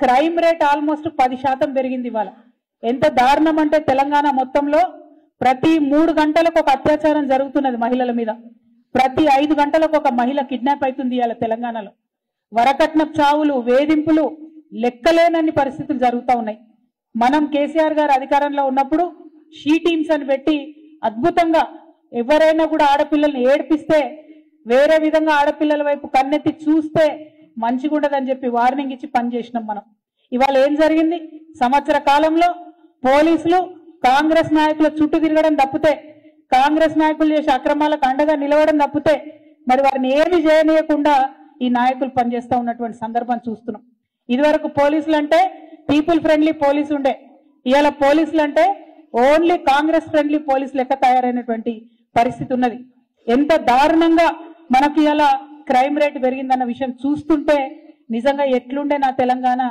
Crime rate almost 10% పెరిగింది ఇవాళ. ఎంత దారుణం అంటే తెలంగాణ మొత్తంలో ప్రతి 3 గంటలకు ఒక అత్యాచారం జరుగుతున్నది మహిళల మీద. ప్రతి 5 గంటలకు ఒక మహిళ కిడ్నాప్ అవుతుంది ఇవాళ తెలంగాణలో. వరకట్న చావులు, వేధింపులు లెక్కలేనన్ని పరిస్థితులు జరుగుతూ ఉన్నాయి. మనం కేసీఆర్ గారు అధికారంలో ఉన్నప్పుడు షీ టీమ్స్ అని పెట్టి అద్భుతంగా ఎవరైనా కూడా ఆడపిల్లల్ని ఏడ్పిస్తే వేరే విధంగా ఆడపిల్లల వైపు కన్నెత్తి చూస్తే మంచిగా ఉండదని చెప్పి వార్నింగ్ ఇచ్చి పనిచేసినాం మనం. ఇవాళ ఏం జరిగింది? సంవత్సర కాలంలో పోలీసులు కాంగ్రెస్ నాయకుల చుట్టూ తిరగడం తప్పితే, కాంగ్రెస్ నాయకులు చేసే అక్రమాలకు అండగా నిలవడం తప్పితే మరి వారిని ఏమి చేయనీయకుండా ఈ నాయకులు పనిచేస్తూ ఉన్నటువంటి సందర్భం చూస్తున్నాం. ఇదివరకు పోలీసులు అంటే పీపుల్ ఫ్రెండ్లీ పోలీసు ఉండే, ఇవాళ పోలీసులు అంటే ఓన్లీ కాంగ్రెస్ ఫ్రెండ్లీ పోలీసు లెక్క తయారైనటువంటి పరిస్థితి ఉన్నది. ఎంత దారుణంగా మనకి ఇలా క్రైమ్ రేట్ పెరిగిందన్న విషయం చూస్తుంటే నిజంగా ఎట్లుండే నా తెలంగాణ,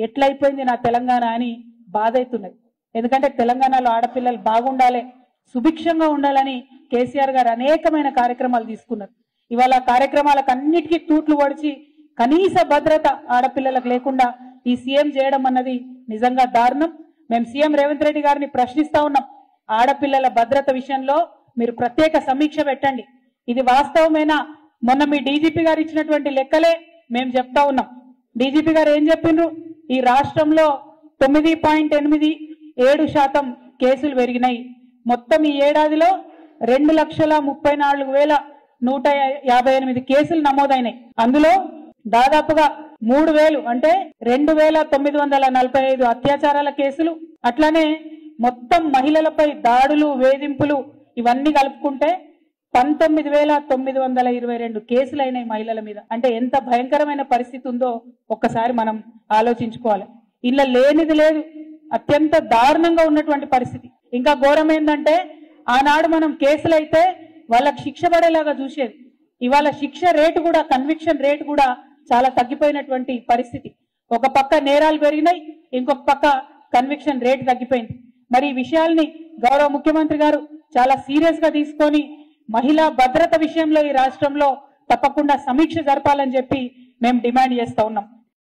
ఎట్లయిపోయింది నా తెలంగాణ అని బాధ అవుతున్నది. ఎందుకంటే తెలంగాణలో ఆడపిల్లలు బాగుండాలి, సుభిక్షంగా ఉండాలని కేసీఆర్ గారు అనేకమైన కార్యక్రమాలు తీసుకున్నారు. ఇవాళ కార్యక్రమాలకు అన్నిటికీ తూట్లు పొడిచి కనీస భద్రత ఆడపిల్లలకు లేకుండా ఈ సీఎం చేయడం అన్నది నిజంగా దారుణం. మేము సీఎం రేవంత్ రెడ్డి గారిని ప్రశ్నిస్తా ఉన్నాం, ఆడపిల్లల భద్రత విషయంలో మీరు ప్రత్యేక సమీక్ష పెట్టండి. ఇది వాస్తవమేనా? మొన్న మీ డీజీపీ గారు ఇచ్చినటువంటి లెక్కలే మేము చెప్తా ఉన్నాం. డీజీపీ గారు ఏం చెప్పిండ్రు? ఈ రాష్ట్రంలో 9.87% కేసులు పెరిగినాయి. మొత్తం ఈ ఏడాదిలో 2,34,158 కేసులు నమోదైనాయి. అందులో దాదాపుగా 3,000 అంటే 2,945 అత్యాచారాల కేసులు, అట్లానే మొత్తం మహిళలపై దాడులు, వేధింపులు ఇవన్నీ కలుపుకుంటే 19,922 కేసులు అయినాయి మహిళల మీద. అంటే ఎంత భయంకరమైన పరిస్థితి ఉందో ఒక్కసారి మనం ఆలోచించుకోవాలి. ఇలా లేనిది లేదు, అత్యంత దారుణంగా ఉన్నటువంటి పరిస్థితి. ఇంకా ఘోరం ఏంటంటే ఆనాడు మనం కేసులైతే వాళ్ళకి శిక్ష పడేలాగా చూసేది. ఇవాళ శిక్ష రేటు కూడా, కన్విక్షన్ రేటు కూడా చాలా తగ్గిపోయినటువంటి పరిస్థితి. ఒక పక్క నేరాలు పెరిగినాయి, ఇంకొక పక్క కన్విక్షన్ రేటు తగ్గిపోయింది. మరి ఈ విషయాల్ని గౌరవ ముఖ్యమంత్రి గారు చాలా సీరియస్ గా తీసుకొని మహిళా భద్రత విషయంలో ఈ రాష్ట్రంలో తప్పకుండా సమీక్ష జరపాలని చెప్పి మేము డిమాండ్ చేస్తా ఉన్నాం.